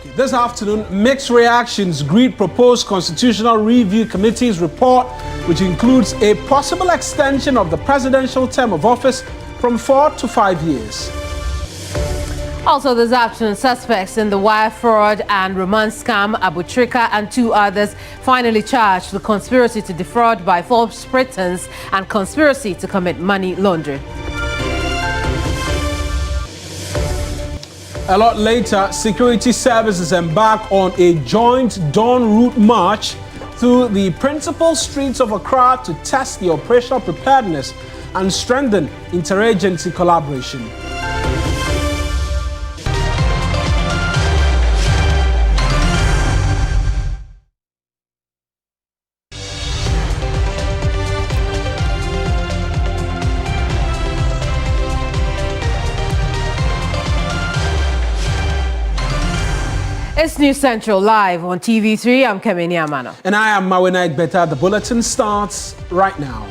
This afternoon, mixed reactions greet proposed Constitutional Review Committee's report, which includes a possible extension of the presidential term of office from 4 to 5 years. Also this afternoon, suspects in the wire fraud and romance scam, Abu Trika and 2 others finally charged with conspiracy to defraud by false pretense and conspiracy to commit money laundering. A lot later, security services embark on a joint dawn route march through the principal streets of Accra to test the operational preparedness and strengthen interagency collaboration. It's News Central live on TV3. I'm Kemini Amano. And I am Mawena Egbeta. The bulletin starts right now.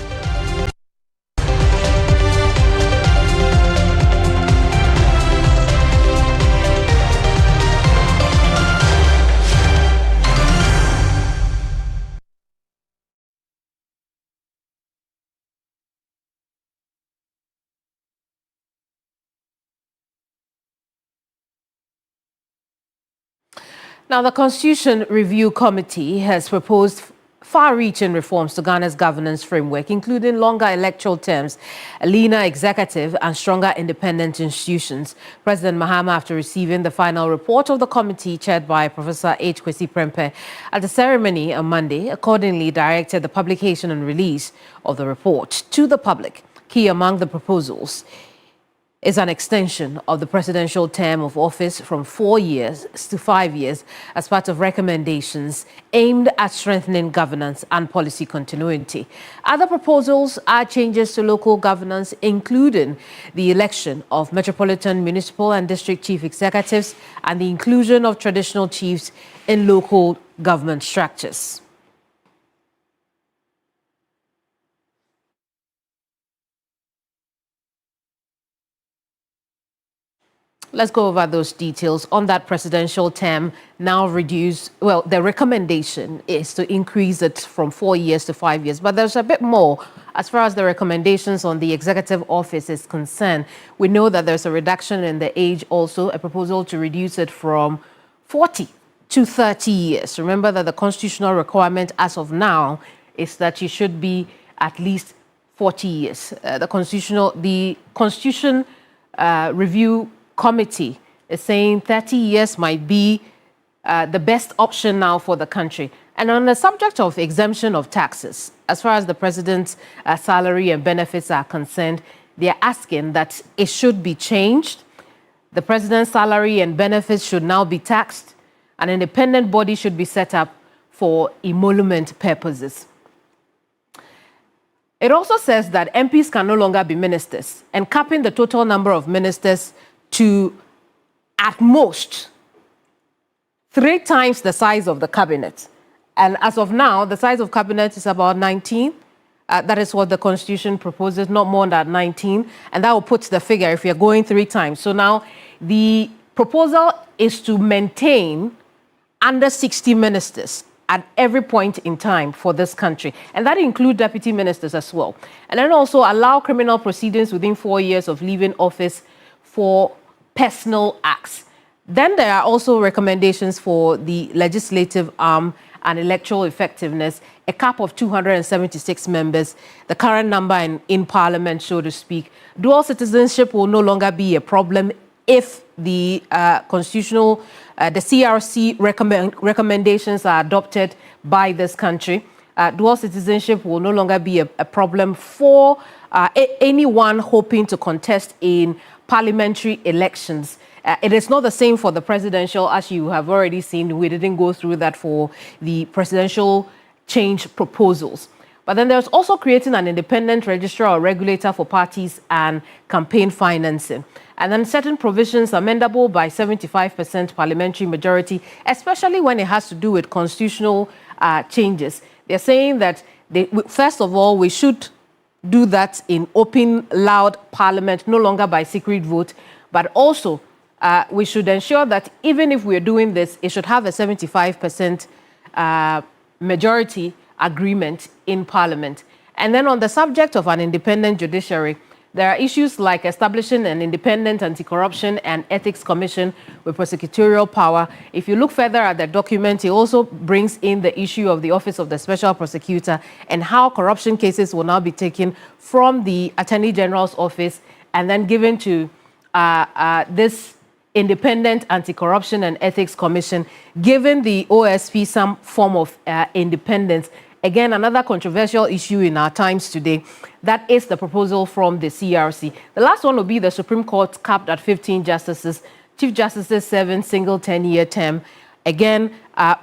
Now, the Constitution Review Committee has proposed far-reaching reforms to Ghana's governance framework, including longer electoral terms, a leaner executive, and stronger independent institutions. President Mahama, after receiving the final report of the committee chaired by Professor H. Kwesi Prempeh at the ceremony on Monday, accordingly directed the publication and release of the report to the public. Key among the proposals is an extension of the presidential term of office from 4 years to 5 years as part of recommendations aimed at strengthening governance and policy continuity. Other proposals are changes to local governance, including the election of metropolitan, municipal and district chief executives and the inclusion of traditional chiefs in local government structures. Let's go over those details on that presidential term now reduced. Well, the recommendation is to increase it from 4 years to 5 years, but there's a bit more as far as the recommendations on the executive office is concerned. We know that there's a reduction in the age, also a proposal to reduce it from 40 to 30 years. Remember that the constitutional requirement as of now is that you should be at least 40 years. The Constitution Review Committee is saying 30 years might be the best option now for the country. And on the subject of exemption of taxes, as far as the president's salary and benefits are concerned, they're asking that it should be changed. The president's salary and benefits should now be taxed. An independent body should be set up for emolument purposes. It also says that MPs can no longer be ministers, and capping the total number of ministers to at most 3 times the size of the cabinet. And as of now, the size of cabinet is about 19. That is what the Constitution proposes, not more than 19. And that will put the figure if you're going 3 times. So now the proposal is to maintain under 60 ministers at every point in time for this country. And that includes deputy ministers as well. And then also allow criminal proceedings within 4 years of leaving office for personal acts. Then there are also recommendations for the legislative arm and electoral effectiveness, a cap of 276 members, the current number in parliament, so to speak. Dual citizenship will no longer be a problem if the the CRC recommendations are adopted by this country. Dual citizenship will no longer be a problem for anyone hoping to contest in parliamentary elections. It is not the same for the presidential, as you have already seen. We didn't go through that for the presidential change proposals. But then there's also creating an independent registrar or regulator for parties and campaign financing. And then certain provisions amendable by 75% parliamentary majority, especially when it has to do with constitutional changes. They're saying that, first of all, we should do that in open, loud parliament, no longer by secret vote, but also we should ensure that even if we're doing this, it should have a 75% majority agreement in Parliament. And then on the subject of an independent judiciary, there are issues like establishing an independent anti-corruption and ethics commission with prosecutorial power. If you look further at the document, it also brings in the issue of the Office of the Special Prosecutor and how corruption cases will now be taken from the Attorney General's office and then given to this independent anti-corruption and ethics commission, giving the OSP some form of independence. Again, another controversial issue in our times today, that is the proposal from the CRC. The last one will be the Supreme Court capped at 15 justices, Chief Justices 7 single 10-year term. Again,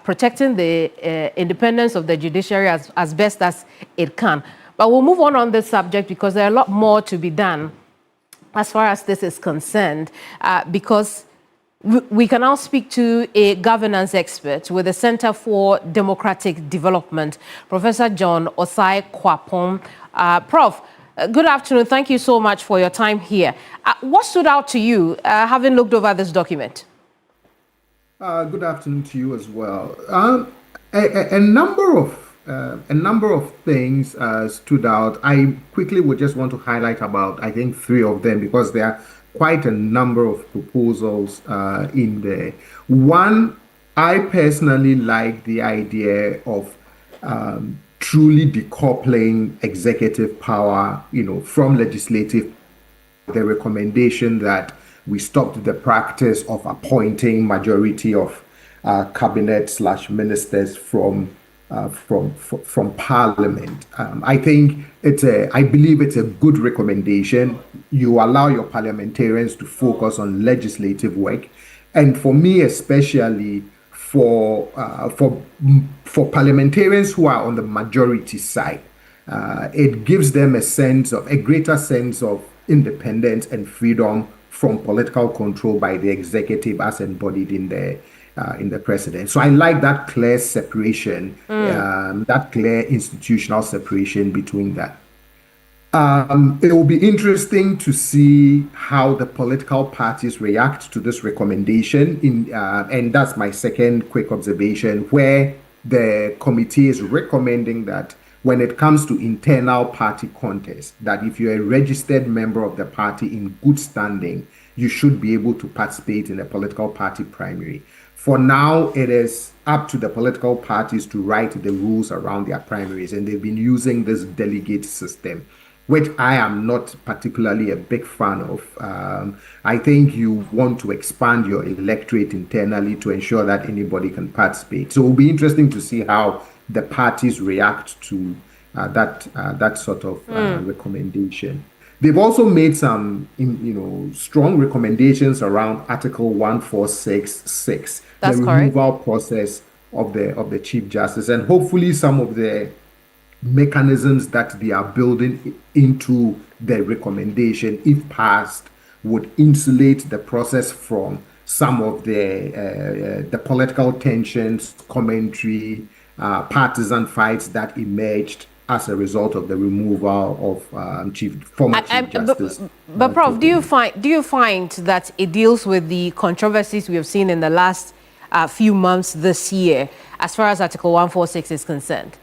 protecting the independence of the judiciary as best as it can. But we'll move on this subject because there are a lot more to be done as far as this is concerned, because we can now speak to a governance expert with the Center for Democratic Development, Professor John Osai Kwapong. Prof, good afternoon. Thank you so much for your time here. What stood out to you, having looked over this document? Good afternoon to you as well. A number of things stood out. I quickly would just want to highlight about, I think, 3 of them because there are quite a number of proposals in there. One, I personally like the idea of truly decoupling executive power, from legislative. The recommendation that we stopped the practice of appointing majority of cabinet/ministers from Parliament. I believe it's a good recommendation. You allow your parliamentarians to focus on legislative work, and for me especially, for parliamentarians who are on the majority side, it gives them a greater sense of independence and freedom from political control by the executive as embodied in the president. So I like that clear separation, that clear institutional separation between that. It will be interesting to see how the political parties react to this recommendation. And that's my second quick observation, where the committee is recommending that when it comes to internal party contests, that if you're a registered member of the party in good standing, you should be able to participate in a political party primary. For now, it is up to the political parties to write the rules around their primaries, and they've been using this delegate system, which I am not particularly a big fan of. I think you want to expand your electorate internally to ensure that anybody can participate. So it will be interesting to see how the parties react to that sort of recommendation. They've also made some, strong recommendations around Article 1466, That's the correct. removal process of the Chief Justice, and hopefully some of the mechanisms that they are building into the recommendation, if passed, would insulate the process from some of the political tensions, commentary, partisan fights that emerged as a result of the removal of former Chief Justice. But Prof, do you find that it deals with the controversies we have seen in the last few months this year, as far as Article 146 is concerned?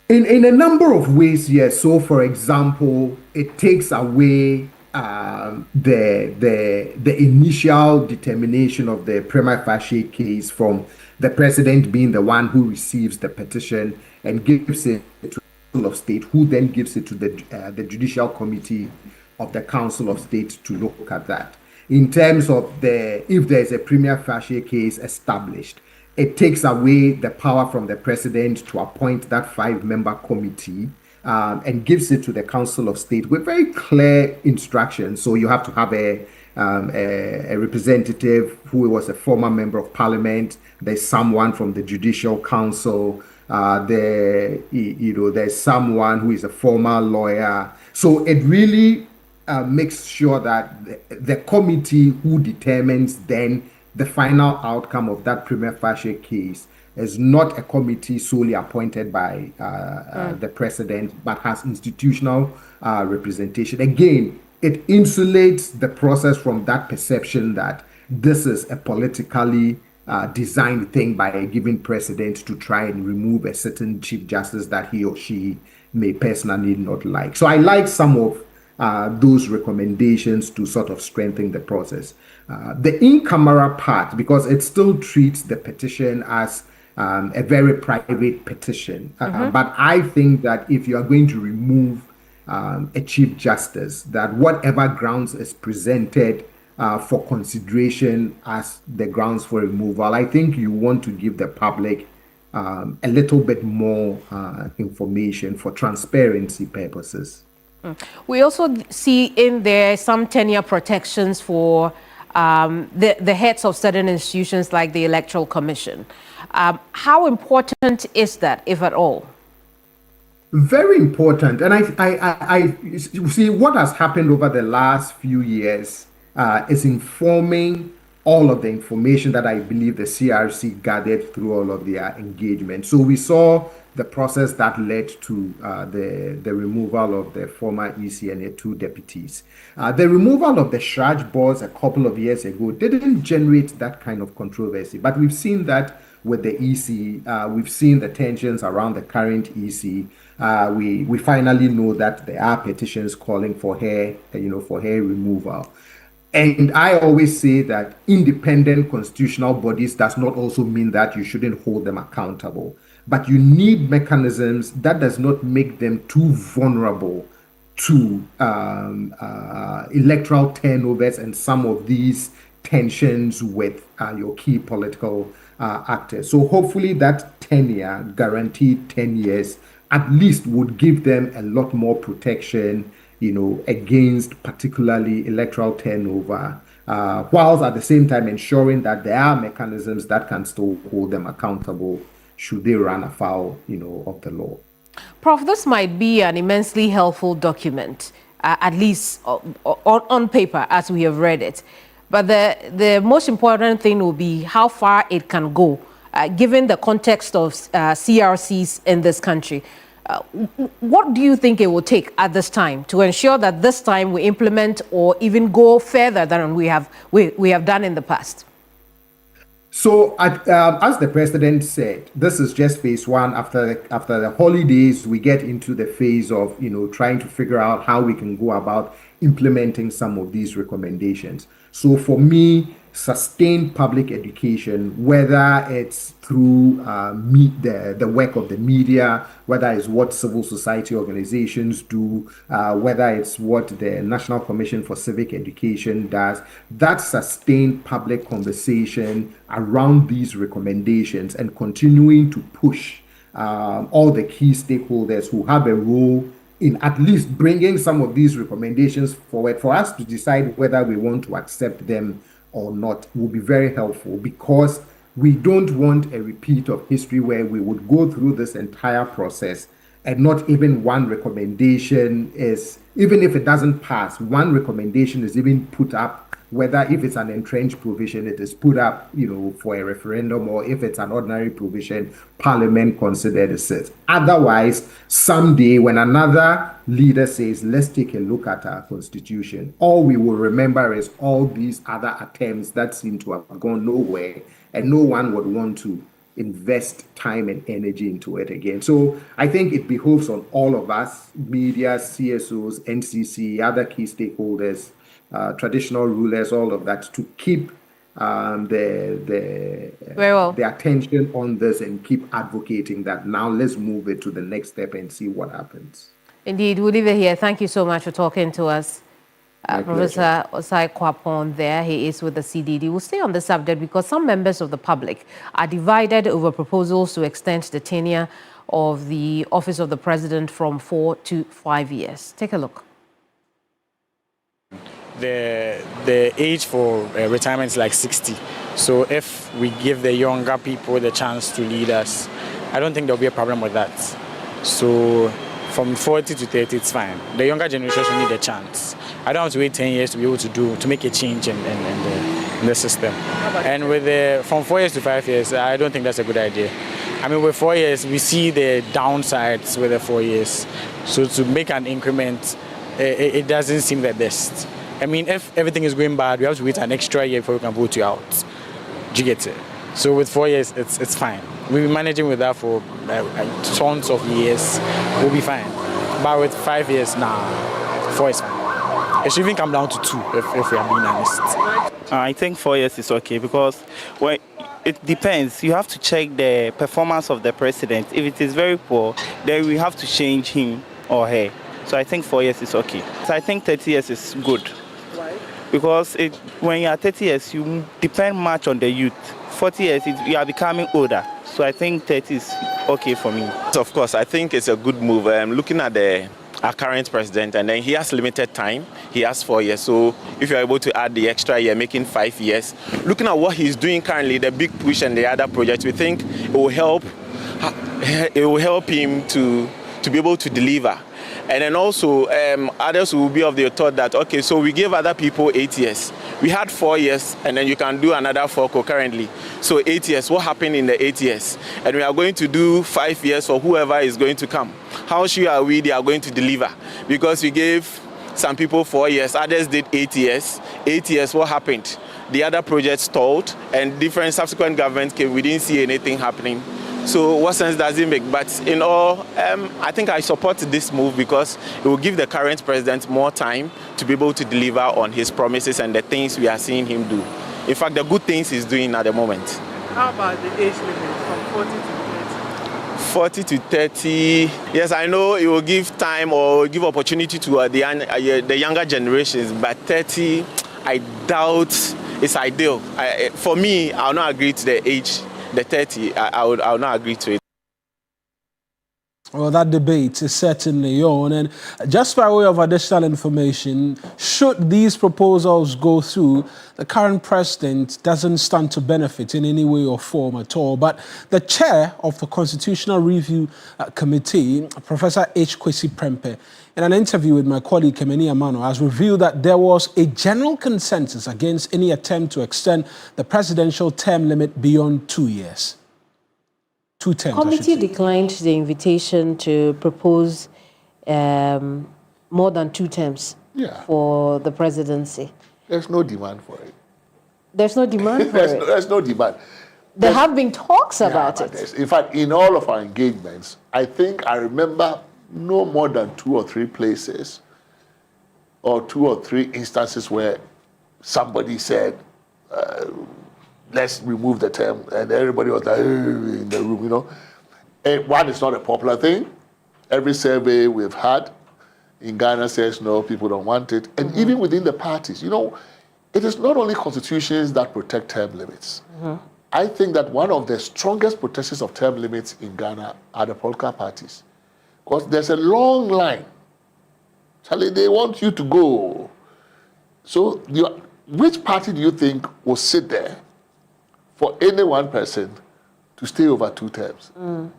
In a number of ways, yes. So, for example, it takes away the initial determination of the prima facie case from the president being the one who receives the petition and gives it to the Council of State, who then gives it to the Judicial Committee of the Council of State to look at that. In terms of if there's a prima facie case established, it takes away the power from the president to appoint that 5-member committee and gives it to the Council of State with very clear instructions. So you have to have a representative who was a former member of Parliament. There's someone from the Judicial Council. There's someone who is a former lawyer. So it really makes sure that the committee who determines then the final outcome of that prima facie case is not a committee solely appointed by the president, but has institutional representation. Again, it insulates the process from that perception that this is a politically designed thing by a given president to try and remove a certain chief justice that he or she may personally not like. So I like some of those recommendations to sort of strengthen the process. The in-camera part, because it still treats the petition as a very private petition. But I think that if you are going to remove a chief justice, that whatever grounds is presented for consideration as the grounds for removal, I think you want to give the public a little bit more information for transparency purposes. We also see in there some tenure protections for the heads of certain institutions like the Electoral Commission. How important is that, if at all? Very important. And I see what has happened over the last few years is informing all of the information that I believe the CRC gathered through all of their engagement. So we saw the process that led to the removal of the former EC and the 2 deputies. The removal of the Shraj boards a couple of years ago didn't generate that kind of controversy, but we've seen that with the EC. We've seen the tensions around the current EC. We finally know that there are petitions calling for her, for her removal. And I always say that independent constitutional bodies does not also mean that you shouldn't hold them accountable. But you need mechanisms that does not make them too vulnerable to electoral turnovers and some of these tensions with your key political actors. So hopefully that tenure, guaranteed 10 years, at least would give them a lot more protection, against particularly electoral turnover, whilst at the same time ensuring that there are mechanisms that can still hold them accountable should they run afoul, of the law. Prof, this might be an immensely helpful document, at least on paper as we have read it. But the most important thing will be how far it can go, given the context of CRCs in this country. What do you think it will take at this time to ensure that this time we implement or even go further than we have done in the past? So, as the president said, this is just phase one. After the holidays, we get into the phase of trying to figure out how we can go about implementing some of these recommendations. So, for me, sustained public education, whether it's through the work of the media, whether it's what civil society organizations do, whether it's what the National Commission for Civic Education does, that sustained public conversation around these recommendations and continuing to push all the key stakeholders who have a role in at least bringing some of these recommendations forward for us to decide whether we want to accept them or not will be very helpful, because we don't want a repeat of history where we would go through this entire process and not even one recommendation is, even if it doesn't pass, one recommendation is even put up, whether if it's an entrenched provision, it is put up, for a referendum, or if it's an ordinary provision, Parliament considers it. Otherwise, someday when another leader says, let's take a look at our constitution, all we will remember is all these other attempts that seem to have gone nowhere, and no one would want to invest time and energy into it again. So I think it behoves on all of us, media, CSOs, NCC, other key stakeholders, traditional rulers, all of that, to keep the attention on this and keep advocating that now let's move it to the next step and see what happens. Indeed, we'll leave it here. Thank you so much for talking to us. Professor Osai Kwapon there, he is with the CDD. We'll stay on the subject because some members of the public are divided over proposals to extend the tenure of the office of the president from 4 to 5 years. Take a look. The age for retirement is like 60. So if we give the younger people the chance to lead us, I don't think there'll be a problem with that. So from 40 to 30, it's fine. The younger generation should need a chance. I don't have to wait 10 years to be able to make a change in the system. And with from 4 years to 5 years, I don't think that's a good idea. I mean, with 4 years, we see the downsides with the 4 years. So to make an increment it doesn't seem the best. I mean, if everything is going bad, we have to wait an extra year before we can vote you out. Do you get it? So with 4 years, it's fine. We've been managing with that for tons of years. We'll be fine. But with 5 years, 4 is fine. It should even come down to 2 if we are being honest. I think 4 years is okay because it depends. You have to check the performance of the president. If it is very poor, then we have to change him or her. So I think 4 years is okay. So I think 30 years is good. Why? Because when you are 30 years, you depend much on the youth. 40 years, you are becoming older. So I think 30 is okay for me. Of course, I think it's a good move. Looking at our current president, and then he has limited time. He has 4 years. So if you're able to add the extra year, making 5 years, looking at what he's doing currently, the big push and the other projects, we think it will help him to be able to deliver. And then also, others will be of the thought that, okay, so we gave other people 8 years. We had 4 years, and then you can do another 4 concurrently. So 8 years, what happened in the 8 years? And we are going to do 5 years for whoever is going to come. How sure are we they are going to deliver? Because we gave some people 4 years, others did 8 years. 8 years, what happened? The other projects stalled, and different subsequent governments came. We didn't see anything happening. So what sense does it make? But in all, I think I support this move because it will give the current president more time to be able to deliver on his promises and the things we are seeing him do. In fact, the good things he's doing at the moment. How about the age limit from 40 to 30? 40 to 30, yes, I know it will give time or give opportunity to the younger generations, but 30, I doubt it's ideal. For me, I'll not agree to the age. The 30, I will not agree to it. Well, that debate is certainly on. And just by way of additional information, should these proposals go through, the current president doesn't stand to benefit in any way or form at all. But the chair of the Constitutional Review Committee, Professor H. Kwesi Prempeh, in an interview with my colleague Kemeni Amano, has revealed that there was a general consensus against any attempt to extend the presidential term limit beyond 2 years. 2 terms. The committee declined the invitation to propose more than 2 terms for the presidency. There's no demand for it. There's no demand for it? There's no demand. There have been talks about it. In fact, in all of our engagements, I think I remember no more than 2 or 3 places or 2 or 3 instances where somebody said, let's remove the term, and everybody was like, in the room, you know. And one, it's not a popular thing. Every survey we've had in Ghana says, no, people don't want it. And even within the parties, you know, it is not only constitutions that protect term limits. I think that one of the strongest protections of term limits in Ghana are the political parties. Because there's a long line. Charlie, they want you to go. So which party do you think will sit there for any one person to stay over 2 terms?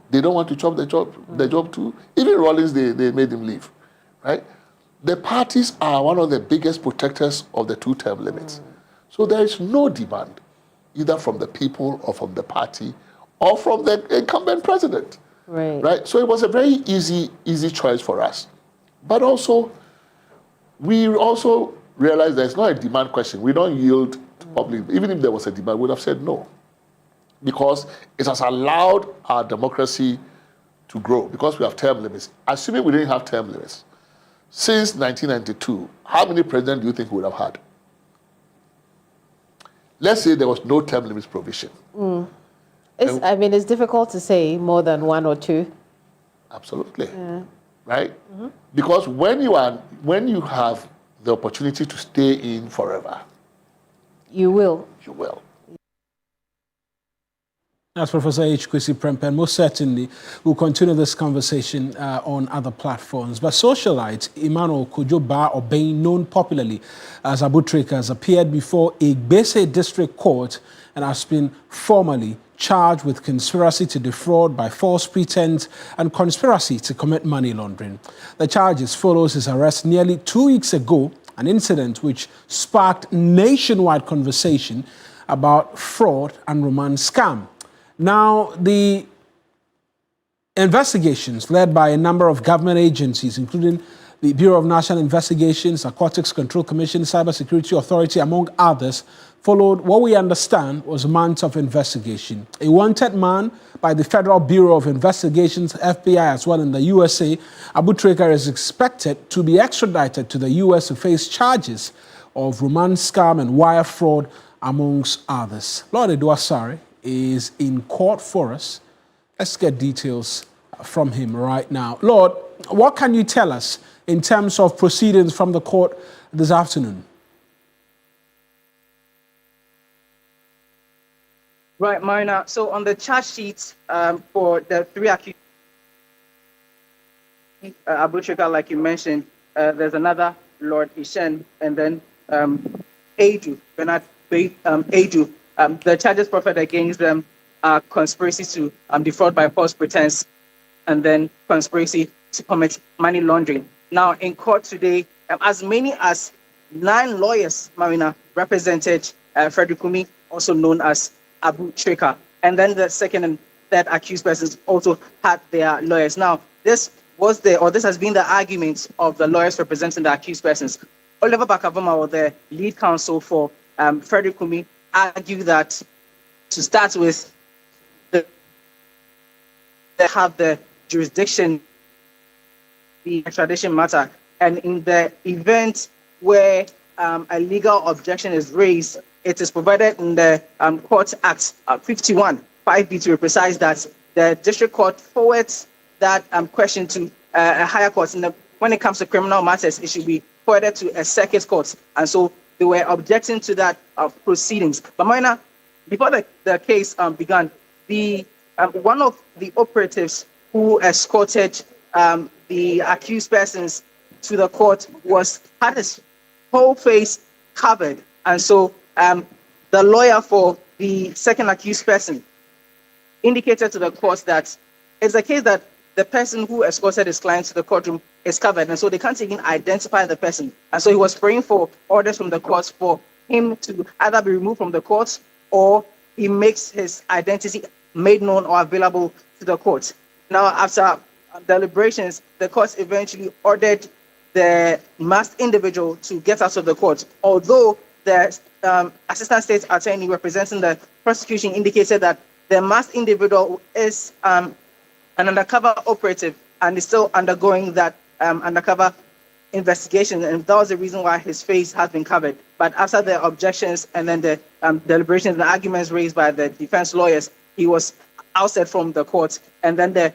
They don't want to chop the job too. Even Rawlings, they made him leave, right? The parties are one of the biggest protectors of the 2-term limits. So there is no demand, either from the people or from the party or from the incumbent president. Right. So it was a very easy choice for us. But also, we also realized that it's not a demand question. We don't yield to public. Even if there was a demand, we would have said no. Because it has allowed our democracy to grow, because we have term limits. Assuming we didn't have term limits, since 1992, how many presidents do you think we would have had? Let's say there was no term limits provision. I mean, it's difficult to say more than 1 or 2. Absolutely. Right? Because when you have the opportunity to stay in forever, you will. You will. That's Professor H. Kwesi Prempeh, and most certainly we'll continue this conversation on other platforms. But socialite Emmanuel Kojo Obeng, known popularly as Abutrika, has appeared before a Gbese district court and has been formally charged with conspiracy to defraud by false pretense and conspiracy to commit money laundering. The charges follows his arrest nearly 2 weeks ago, an incident which sparked nationwide conversation about fraud and romance scam. Now, the investigations led by a number of government agencies, including the Bureau of National Investigations, Narcotics Control Commission, Cybersecurity Authority, among others, followed what we understand was months of investigation. A wanted man by the Federal Bureau of Investigations, FBI, as well in the USA, Abutrika is expected to be extradited to the US to face charges of romance scam and wire fraud, amongst others. Lord Eduasare is in court for us. Let's get details from him right now. Lord, what can you tell us in terms of proceedings from the court this afternoon? Right, Marina. So on the charge sheet for the three accused, Abutrika, like you mentioned, there's another Lord Ishen, and then Adu, Bernard Adu. The charges proffered against them are conspiracy to defraud by false pretense, and then conspiracy to commit money laundering. Now, in court today, as many as 9 lawyers, Marina, represented Frederick Kumi, also known as Abutrika. And then the second and third accused persons also had their lawyers. Now, this has been the argument of the lawyers representing the accused persons. Oliver Bakavoma, or the lead counsel for Frederick Kumi, argued that to start with, they have the jurisdiction, the extradition matter, and in the event where a legal objection is raised, it is provided in the Court Act 51, 5B, to be precise, that the district court forwards that question to a higher court. When it comes to criminal matters, it should be forwarded to a circuit court. And so they were objecting to that proceedings. But Marina, before the case began, one of the operatives who escorted the accused persons to the court had his whole face covered. And so the lawyer for the second accused person indicated to the court that it's a case that the person who escorted his client to the courtroom is covered, and so they can't even identify the person. And so he was praying for orders from the courts for him to either be removed from the courts, or he makes his identity made known or available to the court. Now, after deliberations, the court eventually ordered the masked individual to get out of the court, although the assistant state attorney representing the prosecution indicated that the masked individual is an undercover operative and is still undergoing that undercover investigation, and that was the reason why his face has been covered. But after the objections and then the deliberations and arguments raised by the defense lawyers, he was ousted from the court, and then the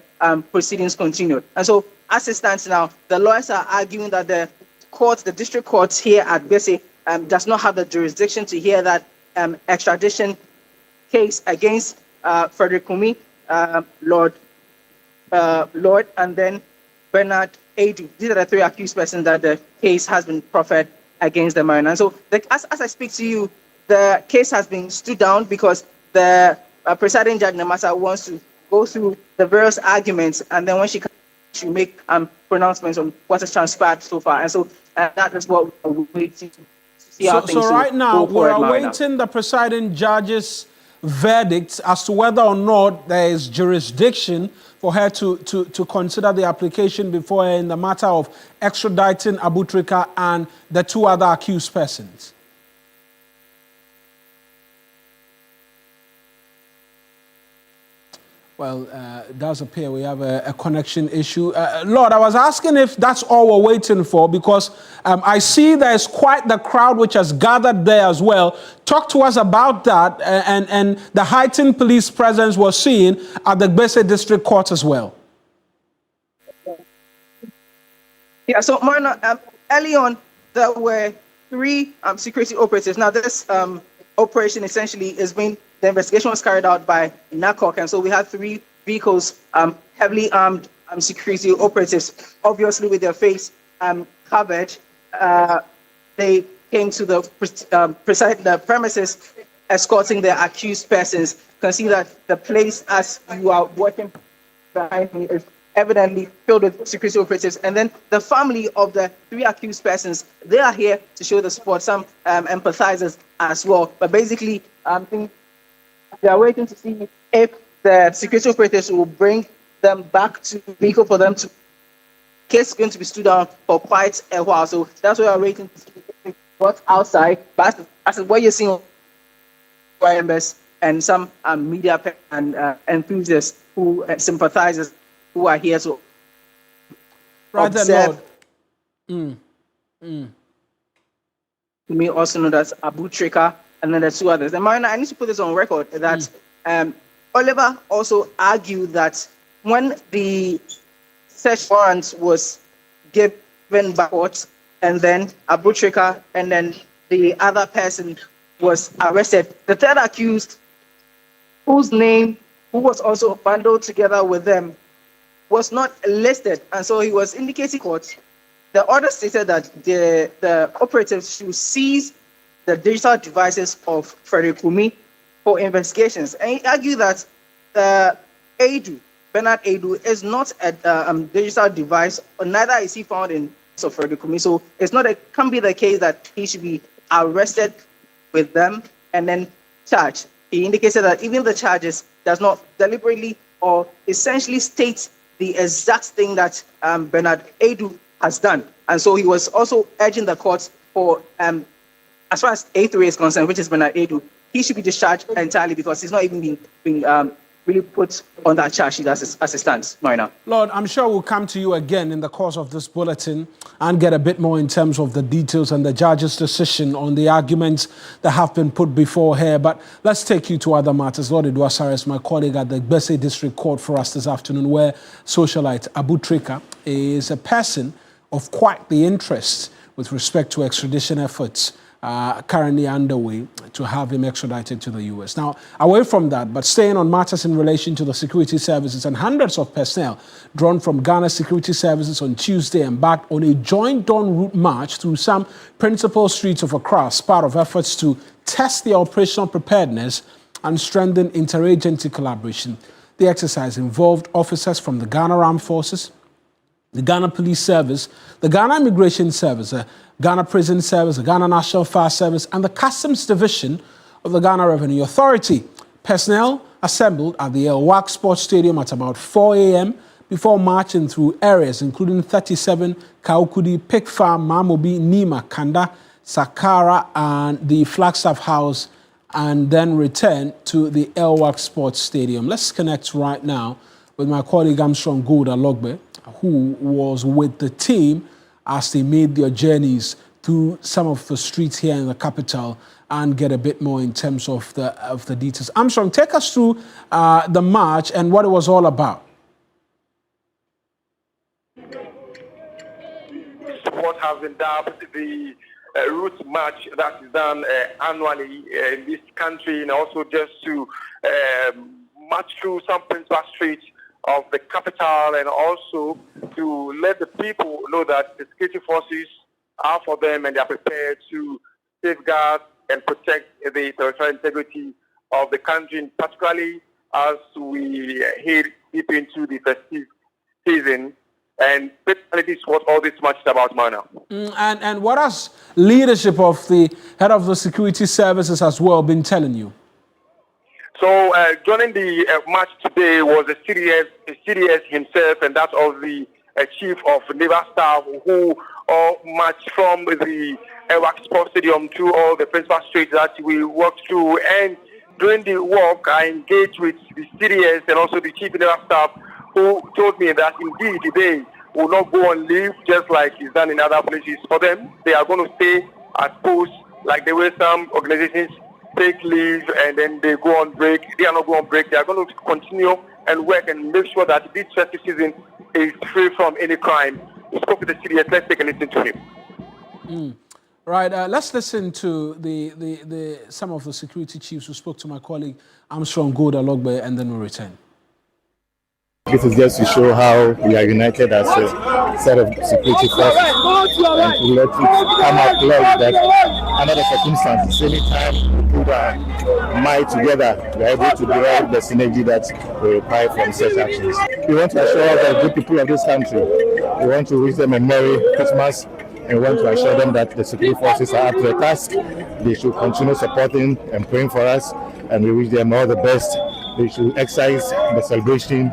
proceedings continued. And so, as it stands now, the lawyers are arguing that the district court here at Bese does not have the jurisdiction to hear that extradition case against Frederick Kumi, Lord, and then Bernard Adu. These are the 3 accused persons that the case has been proffered against the Marina. And so, as I speak to you, the case has been stood down because the presiding judge in the matter wants to go through the various arguments, and then when she make pronouncements on what has transpired so far. And so that is what we're waiting to see how things So right now, we're Marina. awaiting the presiding judge's verdict as to whether or not there is jurisdiction for her to consider the application before her in the matter of extraditing Abutrika and the 2 other accused persons. Well, it does appear we have a connection issue. Lord, I was asking if that's all we're waiting for, because I see there's quite the crowd which has gathered there as well. Talk to us about that and the heightened police presence we're seeing at the Bese District Court as well. Yeah, so Marina, early on, there were 3 security operatives. Now, this operation essentially the investigation was carried out by NACOC, and so we had 3 vehicles, heavily armed security operatives, obviously with their face covered. They came to the premises escorting the accused persons. You can see that the place, as you are walking behind me, is evidently filled with security operatives. And then the family of the 3 accused persons, they are here to show the support, some empathizers as well. But basically, they are waiting to see if the security operatives will bring them back to the vehicle for them to case is going to be stood down for quite a while. So that's why we're waiting to see what's outside. But as what you're seeing, members and some media and enthusiasts who sympathizers who are here to observe. You may also know that Abu Trika and then the two others. And Marina, I need to put this on record that Oliver also argued that when the search warrant was given by court, and then Abu Trika and then the other person was arrested, the third accused, whose name, who was also bundled together with them, was not listed. And so he was indicating court. The order stated that the operatives should seize the digital devices of Frederick Kumi for investigations. And he argued that Bernard Adu is not a digital device, or neither is he found in of Frederick Kumi. So it can't be the case that he should be arrested with them and then charged. He indicated that even the charges does not deliberately or essentially state the exact thing that Bernard Adu has done. And so he was also urging the court for, as far as A3 is concerned, which is Bernard Adu, he should be discharged entirely because he's not even being really put on that charge sheet as it stands right now. Lord, I'm sure we'll come to you again in the course of this bulletin and get a bit more in terms of the details and the judge's decision on the arguments that have been put before her. But let's take you to other matters. Lord Edwasare is my colleague at the Gbese District Court for us this afternoon, where socialite Abu Trika is a person of quite the interest with respect to extradition efforts currently underway to have him extradited to the U.S. Now, away from that, but staying on matters in relation to the security services, and hundreds of personnel drawn from Ghana Security Services on Tuesday embarked on a joint dawn route march through some principal streets of Accra as part of efforts to test their operational preparedness and strengthen interagency collaboration. The exercise involved officers from the Ghana Armed Forces, the Ghana Police Service, the Ghana Immigration Service, the Ghana Prison Service, the Ghana National Fire Service, and the Customs Division of the Ghana Revenue Authority. Personnel assembled at the El Wak Sports Stadium at about 4 a.m. before marching through areas including 37, Kaukudi, Pig Farm, Mamobi, Nima, Kanda, Sakara, and the Flagstaff House, and then returned to the El Wak Sports Stadium. Let's connect right now with my colleague Armstrong Gold-Alogbe, who was with the team as they made their journeys through some of the streets here in the capital and get a bit more in terms of the details. Armstrong, take us through the march and what it was all about. What has been dubbed the route march that is done annually in this country, and also just to march through some principal streets of the capital, and also to let the people know that the security forces are for them and they are prepared to safeguard and protect the territorial integrity of the country, particularly as we head deep into the festive season. And basically this is what all this march is about, Mana. And what has leadership of the head of the security services as well been telling you? So joining the march today was the CDS himself, and that of the chief of naval staff, who all marched from the El Wak Sports Stadium to all the principal streets that we walked through. And during the walk, I engaged with the CDS and also the chief naval staff, who told me that indeed they will not go on leave just like it's done in other places. For them, they are going to stay at post like the way some organizations take leave and then they go on break. They are not going on break. They are going to continue and work and make sure that this festive season is free from any crime. We spoke with the CDS. Let's take a listen to him. Right. Let's listen to the some of the security chiefs who spoke to my colleague Armstrong Gold-Alogbe, and then we'll return. This is just to show how we are united as a set of security forces, and to let it come out clear that under the circumstances, anytime we put our might together, we are able to derive the synergy that we require from such actions. We want to assure the good people of this country, we want to wish them a Merry Christmas, and we want to assure them that the security forces are up to the task. They should continue supporting and praying for us, and we wish them all the best. They should exercise the celebration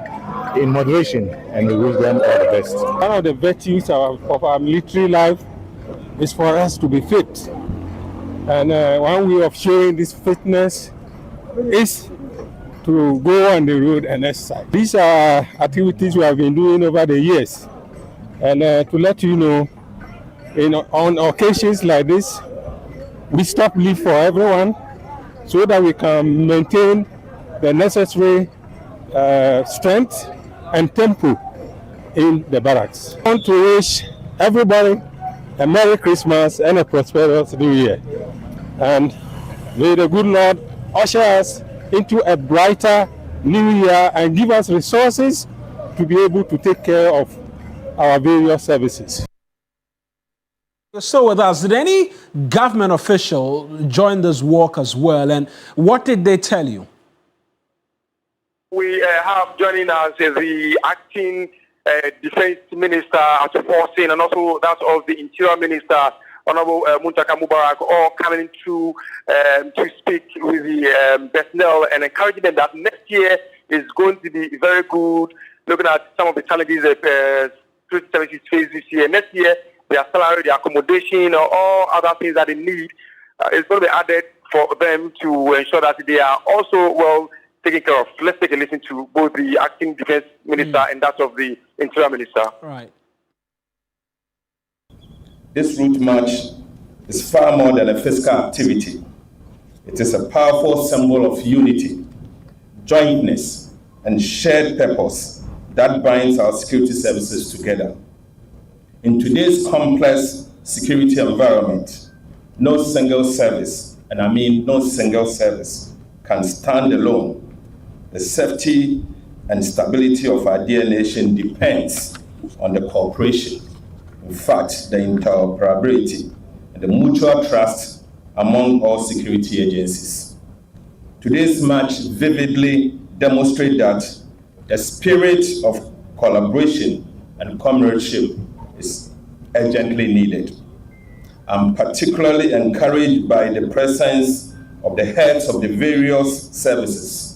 in moderation, and we wish them all the best. One of the virtues of our military life is for us to be fit. And one way of showing this fitness is to go on the road and exercise. These are activities we have been doing over the years. And to let you know, on occasions like this, we stop leave for everyone so that we can maintain the necessary strength and tempo in the barracks. I want to wish everybody a Merry Christmas and a prosperous New Year. And may the good Lord usher us into a brighter New Year and give us resources to be able to take care of our various services. So with us, did any government official join this walk as well? And what did they tell you? We have joining us the acting Defense Minister at Forcing, and also that of the Interior Minister, Honorable Muntaka Mubarak, all coming to speak with the personnel and encouraging them that next year is going to be very good, looking at some of the challenges that security services face this year. Next year, their salary, their accommodation, or all other things that they need is going to be added for them to ensure that they are also well taken care of. Let's take a listen to both the acting Defense Minister and that of the Interior Minister. Right. This route march is far more than a fiscal activity. It is a powerful symbol of unity, jointness, and shared purpose that binds our security services together. In today's complex security environment, no single service, and I mean no single service, can stand alone. The safety and stability of our dear nation depends on the cooperation, in fact, the interoperability and the mutual trust among all security agencies. Today's march vividly demonstrates that the spirit of collaboration and comradeship is urgently needed. I'm particularly encouraged by the presence of the heads of the various services.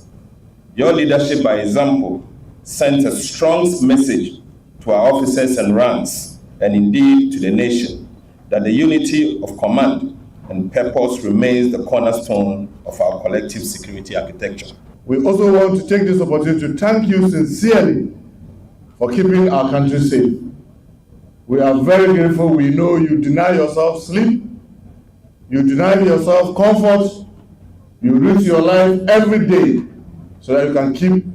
Your leadership, by example, sent a strong message to our officers and ranks, and indeed to the nation, that the unity of command and purpose remains the cornerstone of our collective security architecture. We also want to take this opportunity to thank you sincerely for keeping our country safe. We are very grateful. We know you deny yourself sleep, you deny yourself comfort, you risk your life every day so that you can keep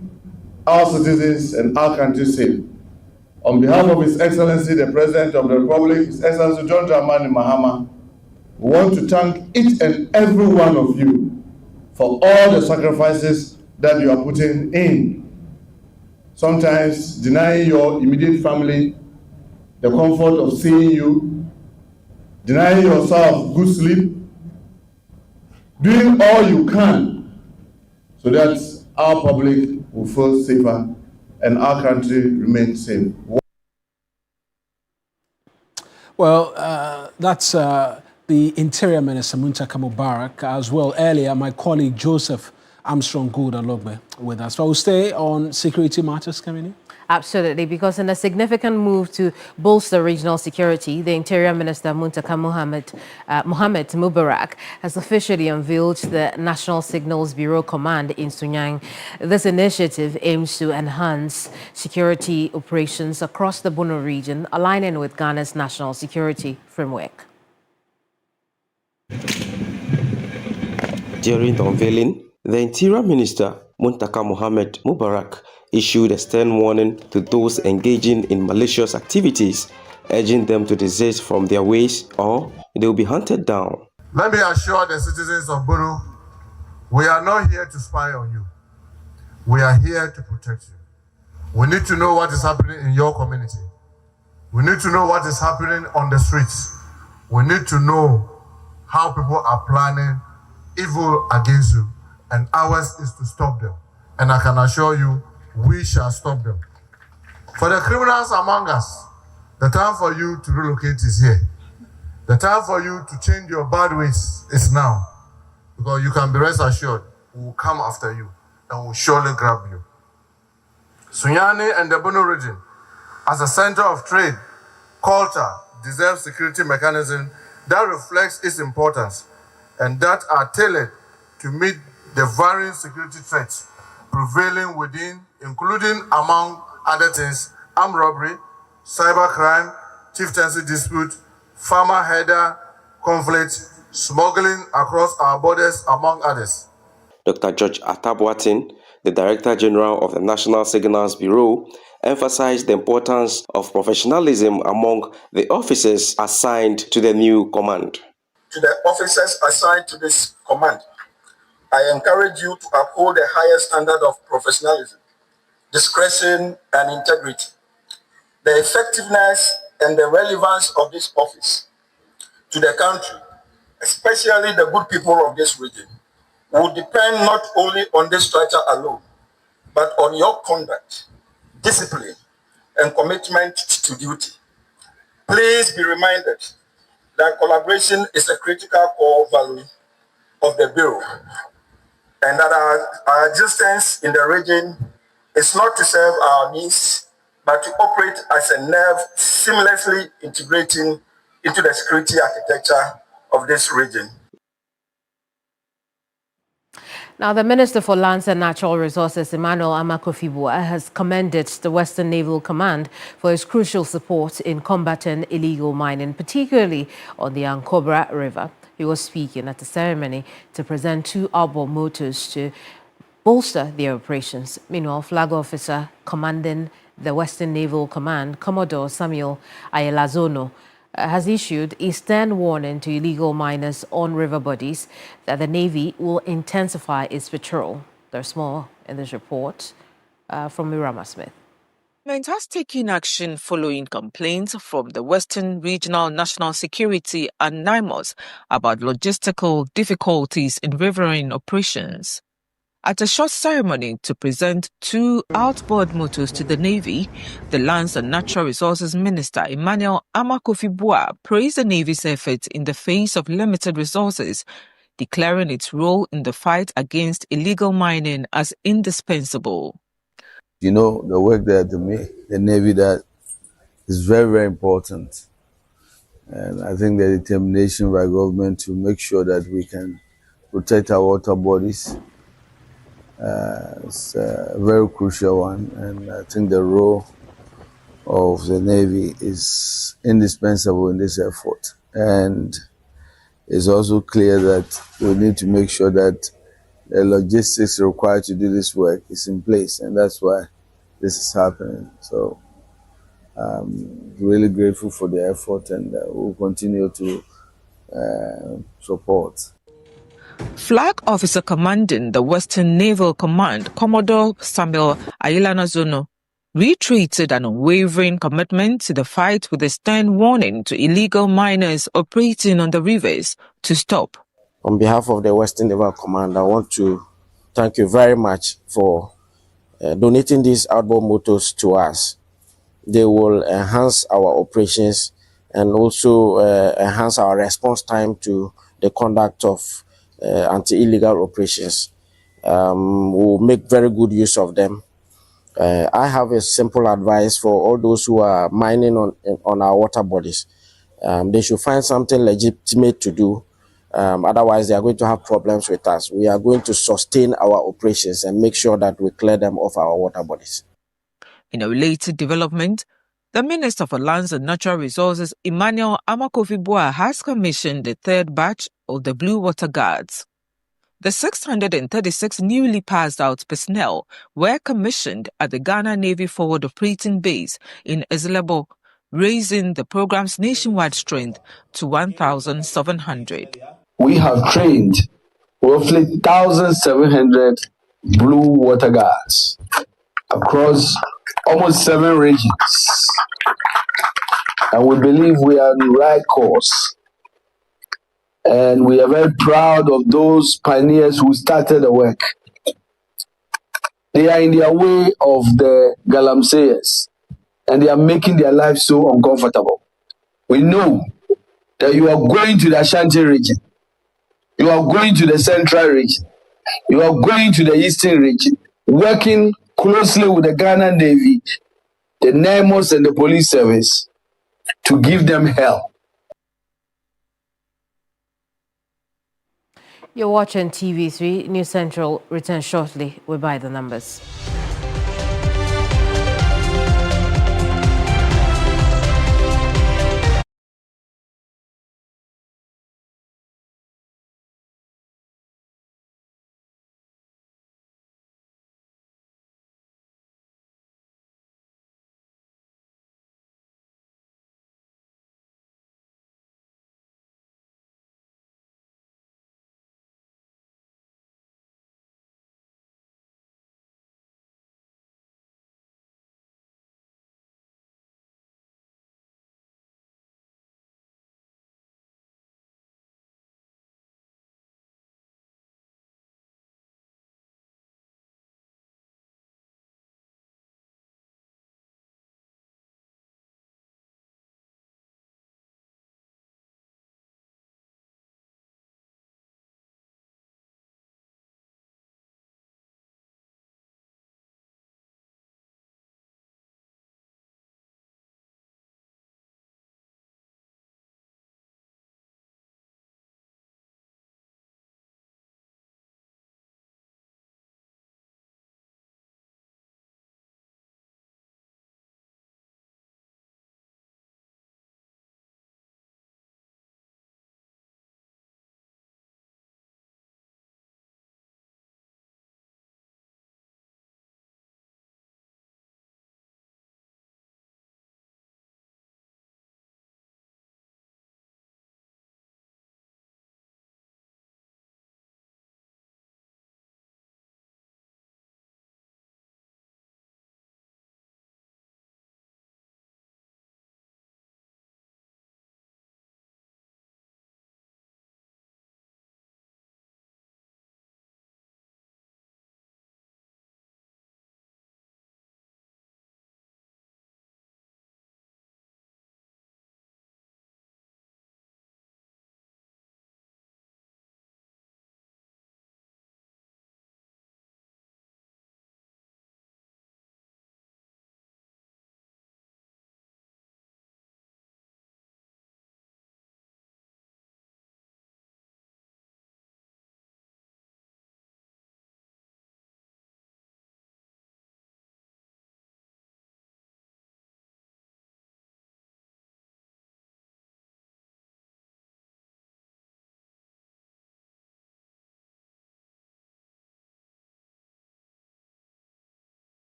our citizens and our country safe. On behalf of His Excellency, the President of the Republic, His Excellency John Dramani Mahama, we want to thank each and every one of you for all the sacrifices that you are putting in. Sometimes denying your immediate family the comfort of seeing you, denying yourself good sleep, doing all you can so that our public will feel safer and our country remains safe. Well, that's the Interior Minister, Muntaka Mubarak, as well. Earlier, my colleague Joseph Armstrong Gould-Alogbe with us. So we'll stay on security matters, Kamini? Absolutely, because in a significant move to bolster regional security, the Interior Minister Muntaka Mohammed Mubarak has officially unveiled the National Signals Bureau Command in Sunyang. This initiative aims to enhance security operations across the Bono region, aligning with Ghana's national security framework. During the unveiling, the Interior Minister Muntaka Mohammed Mubarak issued a stern warning to those engaging in malicious activities, urging them to desist from their ways or they will be hunted down. Let me assure the citizens of Bono, we are not here to spy on you. We are here to protect you. We need to know what is happening in your community. We need to know what is happening on the streets. We need to know how people are planning evil against you, and ours is to stop them. And I can assure you, we shall stop them. For the criminals among us, the time for you to relocate is here. The time for you to change your bad ways is now. Because you can be rest assured, we will come after you and we will surely grab you. Sunyani and the Bono region, as a center of trade, culture, deserves security mechanism that reflects its importance and that are tailored to meet the varying security threats prevailing within, including, among other things, armed robbery, cybercrime, chieftaincy dispute, farmer herder conflict, smuggling across our borders, among others. Dr. George Atabuatin, the Director General of the National Signals Bureau, emphasized the importance of professionalism among the officers assigned to the new command. To the officers assigned to this command, I encourage you to uphold the highest standard of professionalism, discretion, and integrity. The effectiveness and the relevance of this office to the country, especially the good people of this region, will depend not only on this structure alone, but on your conduct, discipline, and commitment to duty. Please be reminded that collaboration is a critical core value of the Bureau, and that our existence in the region is not to serve our needs, but to operate as a nerve seamlessly integrating into the security architecture of this region. Now, the Minister for Lands and Natural Resources, Emmanuel Amakofibua, has commended the Western Naval Command for its crucial support in combating illegal mining, particularly on the Ankobra River. He was speaking at the ceremony to present 2 outboard motors to bolster their operations. Meanwhile, Flag Officer commanding the Western Naval Command, Commodore Samuel Ayelazono, has issued a stern warning to illegal miners on river bodies that the Navy will intensify its patrol. There's more in this report from Mirama Smith. The government has taken action following complaints from the Western Regional National Security and NIMOS about logistical difficulties in riverine operations. At a short ceremony to present 2 outboard motors to the Navy, the Lands and Natural Resources Minister Emmanuel Amakofibua praised the Navy's efforts in the face of limited resources, declaring its role in the fight against illegal mining as indispensable. You know, the work that the Navy that is very, very important. And I think the determination by government to make sure that we can protect our water bodies it's a very crucial one, and I think the role of the Navy is indispensable in this effort. And it's also clear that we need to make sure that the logistics required to do this work is in place, and that's why this is happening. So I'm really grateful for the effort, and we'll continue to support. Flag Officer commanding the Western Naval Command, Commodore Samuel Ayelazono, reiterated an unwavering commitment to the fight with a stern warning to illegal miners operating on the rivers to stop. On behalf of the Western Naval Command, I want to thank you very much for donating these outboard motors to us. They will enhance our operations and also enhance our response time to the conduct of anti-illegal operations. We'll make very good use of them. I have a simple advice for all those who are mining on our water bodies. They should find something legitimate to do. Otherwise, they are going to have problems with us. We are going to sustain our operations and make sure that we clear them off our water bodies. In a related development, the Minister for Lands and Natural Resources, Emmanuel Amakofibua, has commissioned the 3rd batch of the Blue Water Guards. The 636 newly passed out personnel were commissioned at the Ghana Navy Forward Operating Base in Ezlebo, raising the program's nationwide strength to 1,700. We have trained roughly 1,700 Blue Water Guards across almost 7 regions, and we believe we are on the right course. And we are very proud of those pioneers who started the work. They are in their way of the galamseyers, and they are making their lives so uncomfortable. We know that you are going to the Ashanti region, you are going to the Central region, you are going to the Eastern region, working closely with the Ghana Navy, the NIMOS and the police service to give them help. You're watching TV3 News Central. Return shortly. We'll buy the numbers.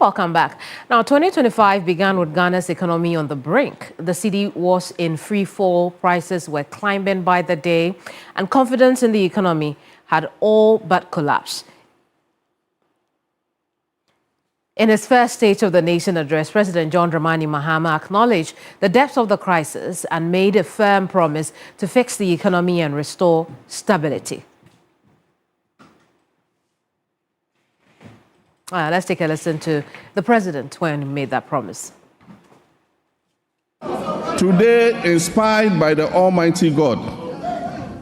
Welcome back. Now, 2025 began with Ghana's economy on the brink. The cedi was in free fall, prices were climbing by the day, and confidence in the economy had all but collapsed. In his first State of the Nation address, President John Dramani Mahama acknowledged the depth of the crisis and made a firm promise to fix the economy and restore stability. Let's take a listen to the president when he made that promise. Today, inspired by the Almighty God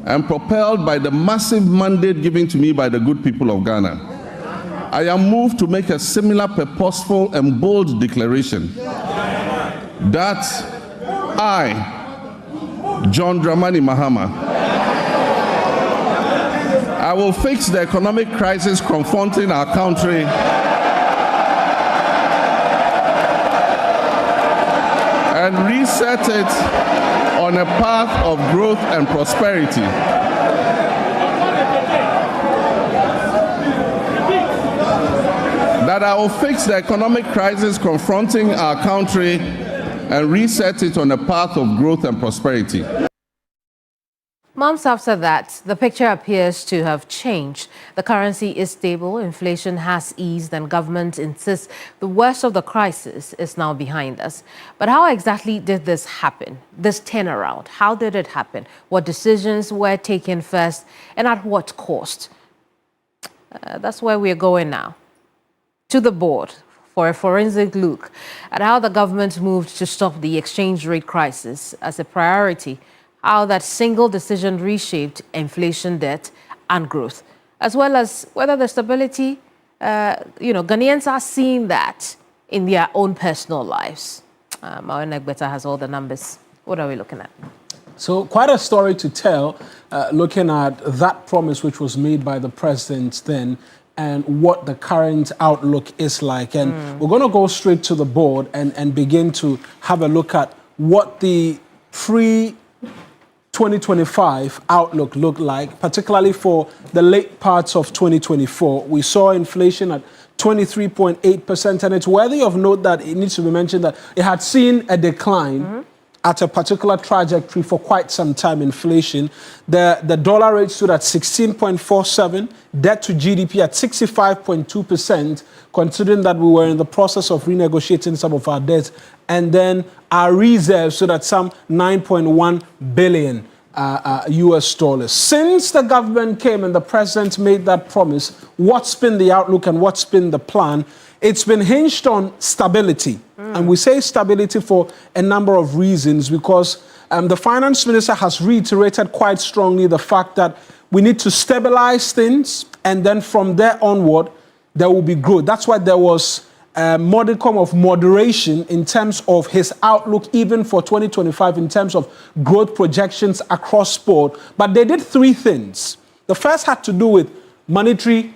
and propelled by the massive mandate given to me by the good people of Ghana, I am moved to make a similar purposeful and bold declaration that I, John Dramani Mahama, I will fix the economic crisis confronting our country and reset it on a path of growth and prosperity. That I will fix the economic crisis confronting our country and reset it on a path of growth and prosperity. Months after that, the picture appears to have changed. The currency is stable, inflation has eased, and government insists the worst of the crisis is now behind us. But how exactly did this happen, this turnaround? How did it happen? What decisions were taken first, and at what cost? That's where we're going now. To the board for a forensic look at how the government moved to stop the exchange rate crisis as a priority, how that single decision reshaped inflation, debt, and growth, as well as whether the stability, Ghanaians are seeing that in their own personal lives. Maureen Egbeta has all the numbers. What are we looking at? So quite a story to tell, looking at that promise which was made by the president then and what the current outlook is like. And we're going to go straight to the board and begin to have a look at what the pre-2025 outlook looked like, particularly for the late parts of 2024. We saw inflation at 23.8%, and it's worthy of note that it needs to be mentioned that it had seen a decline at a particular trajectory for quite some time, inflation. The dollar rate stood at 16.47, debt to GDP at 65.2%, considering that we were in the process of renegotiating some of our debts. And then our reserves stood at some 9.1 billion US dollars. Since the government came and the president made that promise, what's been the outlook and what's been the plan? It's been hinged on stability. And we say stability for a number of reasons, because the finance minister has reiterated quite strongly the fact that we need to stabilize things, and then from there onward, there will be growth. That's why there was a modicum of moderation in terms of his outlook, even for 2025, in terms of growth projections across board. But they did three things. The first had to do with monetary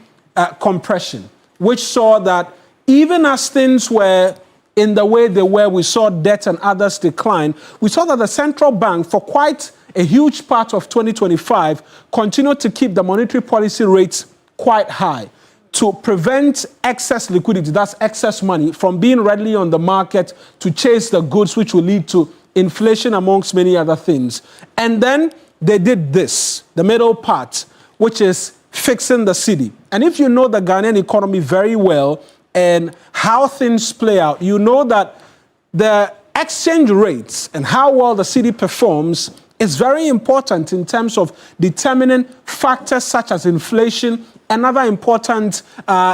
compression, which saw that even as things were in the way they were, we saw debt and others decline. We saw that the central bank, for quite a huge part of 2025, continued to keep the monetary policy rates quite high to prevent excess liquidity, that's excess money, from being readily on the market to chase the goods, which will lead to inflation amongst many other things. And then they did this, the middle part, which is fixing the cedi. And if you know the Ghanaian economy very well, and how things play out, you know that the exchange rates and how well the cedi performs is very important in terms of determining factors such as inflation and other important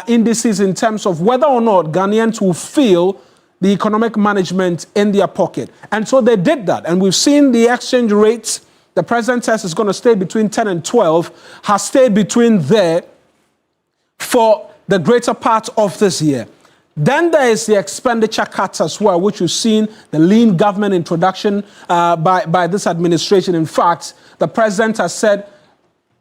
indices in terms of whether or not Ghanaians will feel the economic management in their pocket. And so they did that. And we've seen the exchange rates, the president says it's going to stay between 10 and 12, has stayed between there for the greater part of this year. Then there is the expenditure cuts as well, which you've seen, the lean government introduction by this administration. In fact, the president has said,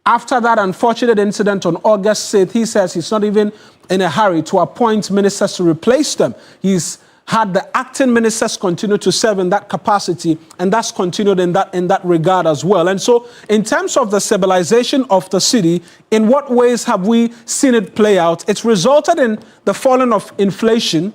after that unfortunate incident on August 6th, he says he's not even in a hurry to appoint ministers to replace them. He's had the acting ministers continue to serve in that capacity, and that's continued in that regard as well. And so, in terms of the stabilization of the city, in what ways have we seen it play out? It's resulted in the falling of inflation,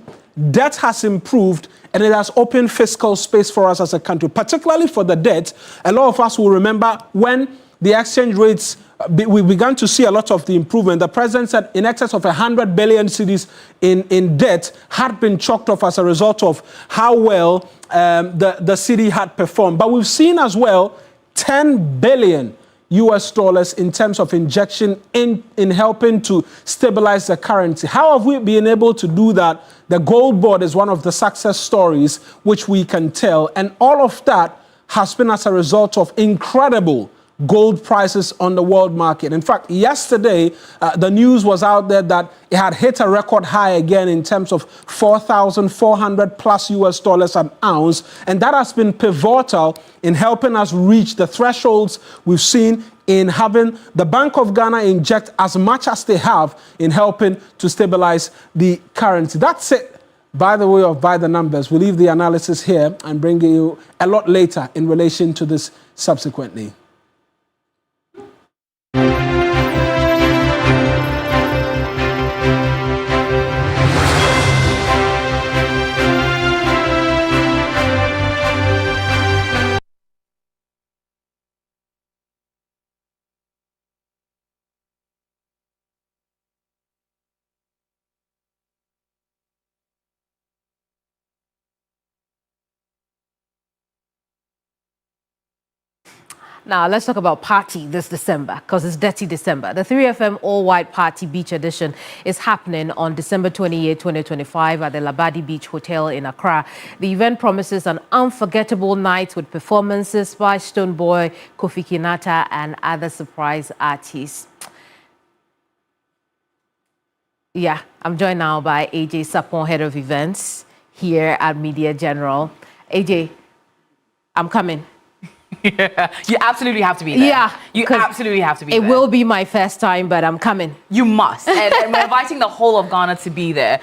debt has improved, and it has opened fiscal space for us as a country, particularly for the debt. A lot of us will remember when the exchange rates, we began to see a lot of the improvement. The president said in excess of 100 billion cedis in debt had been chalked off as a result of how well the city had performed. But we've seen as well 10 billion US dollars in terms of injection in helping to stabilize the currency. How have we been able to do that? The gold board is one of the success stories which we can tell. And all of that has been as a result of incredible gold prices on the world market. In fact, yesterday, the news was out there that it had hit a record high again in terms of 4,400 plus US dollars an ounce. And that has been pivotal in helping us reach the thresholds we've seen in having the Bank of Ghana inject as much as they have in helping to stabilize the currency. That's it. By the way of by the numbers, we'll leave the analysis here and bring you a lot later in relation to this subsequently. Now, let's talk about party this December, because it's Dirty December. The 3FM All-White Party Beach Edition is happening on December 28, 2025 at the Labadi Beach Hotel in Accra. The event promises an unforgettable night with performances by Stonebwoy, Kofi Kinata, and other surprise artists. Yeah, I'm joined now by AJ Sapon, Head of Events here at Media General. AJ, I'm coming. Yeah, you absolutely have to be there. Yeah, you absolutely have to be there. It will be my first time, but I'm coming. You must. And we're inviting the whole of Ghana to be there.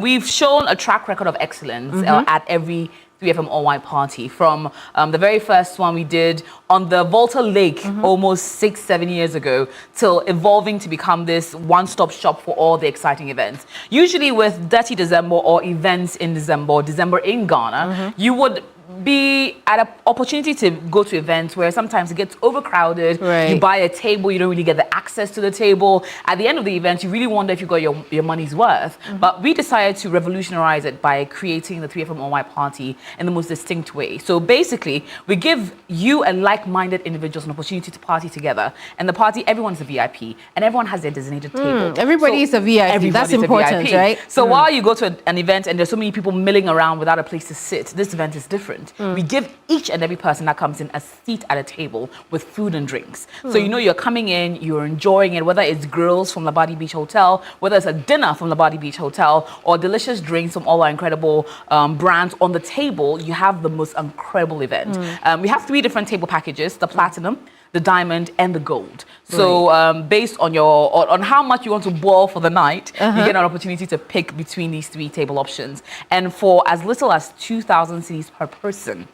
We've shown a track record of excellence at every 3FM All-White Party. From the very first one we did on the Volta Lake almost 6-7 years ago, till evolving to become this one-stop shop for all the exciting events. Usually with Dirty December or events in December, or December in Ghana, you would be at an opportunity to go to events where sometimes it gets overcrowded. Right. You buy a table, you don't really get the access to the table. At the end of the event, you really wonder if you got your money's worth. But we decided to revolutionize it by creating the 3FM All-White Party in the most distinct way. So basically, we give you and like-minded individuals an opportunity to party together. And the party, everyone's a VIP, and everyone has their designated table. Everybody is a VIP. That's important, right? So while you go to an event and there's so many people milling around without a place to sit, this event is different. We give each and every person that comes in a seat at a table with food and drinks. So you know you're coming in, you're enjoying it, whether it's grills from Labadi Beach Hotel, whether it's a dinner from Labadi Beach Hotel, or delicious drinks from all our incredible brands on the table, you have the most incredible event. We have 3 different table packages: the platinum, the diamond, and the gold. So based on on how much you want to boil for the night, you get an opportunity to pick between these 3 table options. And for as little as 2,000 cedis per person,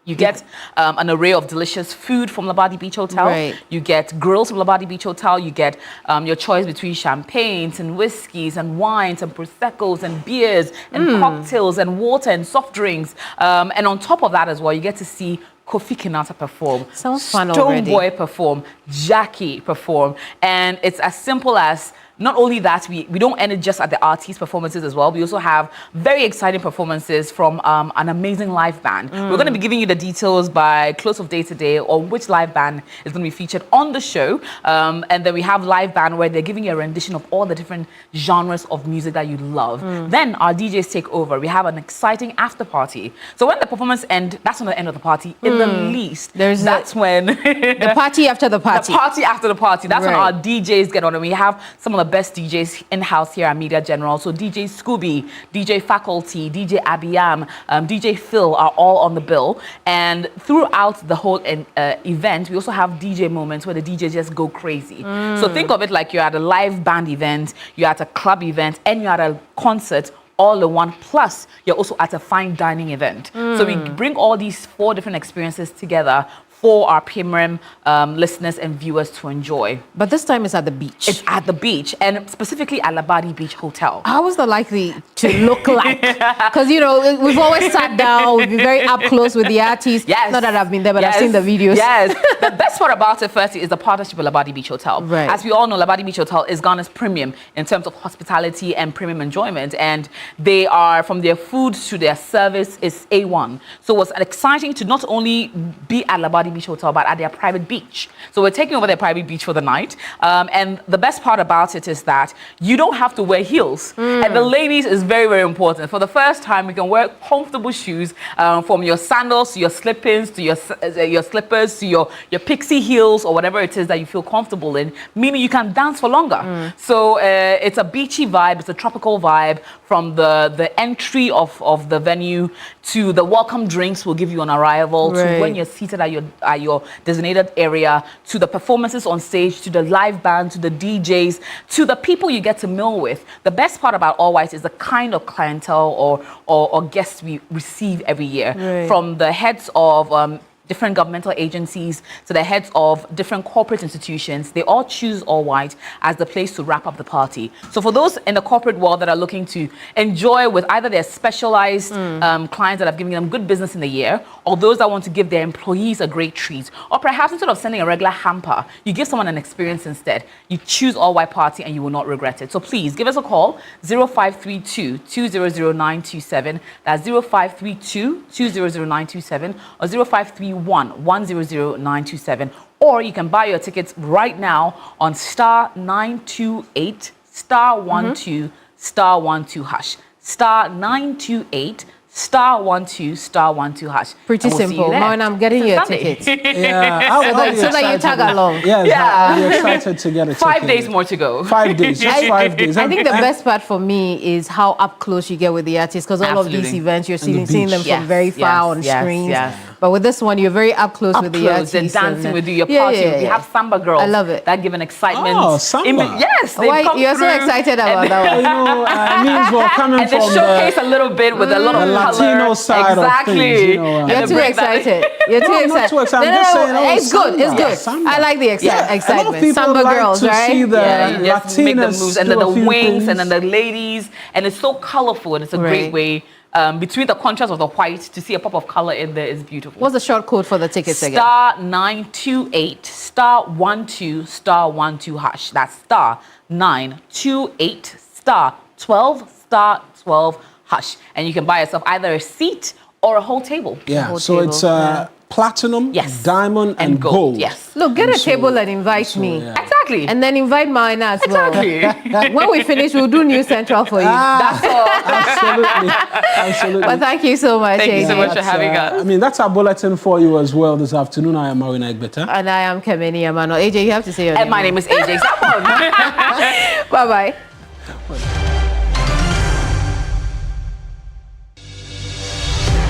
you get an array of delicious food from Labadi Beach Hotel. Right. You get grills from Labadi Beach Hotel. You get your choice between champagnes and whiskeys and wines and proseccos and beers and cocktails and water and soft drinks. And on top of that as well, you get to see Kofi Kinata perform, Sounds fun already. Stonebwoy perform, Jackie perform, and it's as simple as. Not only that, we don't end it just at the artist performances as well. We also have very exciting performances from an amazing live band. We're going to be giving you the details by close of day today on which live band is going to be featured on the show. And then we have live band where they're giving you a rendition of all the different genres of music that you love. Then our DJs take over. We have an exciting after party. So when the performance ends, that's not the end of the party. In the least, that's when the party after the party. The party after the party. That's when our DJs get on, and we have some of the best DJs in-house here at Media General. So DJ Scooby, DJ Faculty, DJ Abiam, DJ Phil are all on the bill. And throughout the whole event, we also have DJ moments where the DJs just go crazy. So think of it like you're at a live band event, you're at a club event, and you're at a concert all in one. Plus, you're also at a fine dining event. So we bring all these 4 different experiences together for our premium listeners and viewers to enjoy. But this time it's at the beach. It's at the beach, and specifically at Labadi Beach Hotel. How is that likely to look like? Because, you know, we've always sat down, we've been very up close with the artists. Yes. Not that I've been there, but I've seen the videos. Yes. The best part about it, firstly, is the partnership with Labadi Beach Hotel. Right. As we all know, Labadi Beach Hotel is Ghana's premium in terms of hospitality and premium enjoyment. And they are, from their food to their service, is A1. So it's exciting to not only be at Labadi Beach Hotel, but at their private beach. So we're taking over their private beach for the night. And the best part about it is that you don't have to wear heels. And the ladies is very, very important. For the first time, you can wear comfortable shoes, from your sandals to your slip-ins to your slippers to your pixie heels or whatever it is that you feel comfortable in, meaning you can dance for longer. So it's a beachy vibe, it's a tropical vibe, from the entry of the venue to the welcome drinks we'll give you on arrival, to when you're seated at your designated area, to the performances on stage, to the live band, to the DJs, to the people you get to meal with. The best part about All White is the kind of clientele or guests we receive every year, from the heads of different governmental agencies to the heads of different corporate institutions. They all choose All White as the place to wrap up the party. So for those in the corporate world that are looking to enjoy with either their specialized clients that have given them good business in the year, or those that want to give their employees a great treat, or perhaps instead of sending a regular hamper, you give someone an experience instead. You choose All White Party and you will not regret it. So please give us a call, 0532 200927. That's 0532 200927 or 0531 100927. Or you can buy your tickets right now on star 928 star 12 star 12 hash. Star 928 star 12 star 12 hash. Pretty simple. Marwan, I'm getting you a ticket. Yeah, so that you tag along. Yes, I'll be excited to get a ticket. 5 days more to go. 5 days, just 5 days. I think the best part for me is how up close you get with the artists, because all of these events, you're seeing them from very far on screens. But with this one, you're very up close with the artists. They're dancing with you, you're partying. We have Samba girls. I love it. That give an excitement. Oh, Samba. Yes, you're so excited about that one. You know, it means we're coming and from they showcase a little bit with a lot of Latino side of things. You know, you're too excited. You're too excited. I'm not too excited. I'm just saying, it's good. It's good. Samba. I like the excitement. A lot of people Samba like girls, to right? see the Latinas make the moves, and then the wings, things. and then the ladies, and it's so colorful, and it's a great way. Between the contrast of the white, to see a pop of color in there is beautiful. What's the short code for the tickets again? Star 928 star 12 star 12 hash. That's star 928 star 12 hash, and you can buy yourself either a seat or a whole table. Yeah, so it's platinum, diamond, and gold. Yes. Look, get a table and invite me. Exactly. And then invite Marina as well. Exactly. When we finish, we'll do New Central for you. That's all. Absolutely. But thank you so much. Thank you so much for having us. I mean, that's our bulletin for you as well this afternoon. I am Marina Egbeta. And I am Kemeni Amano. AJ, you have to say your name. And my name is AJ. Bye-bye.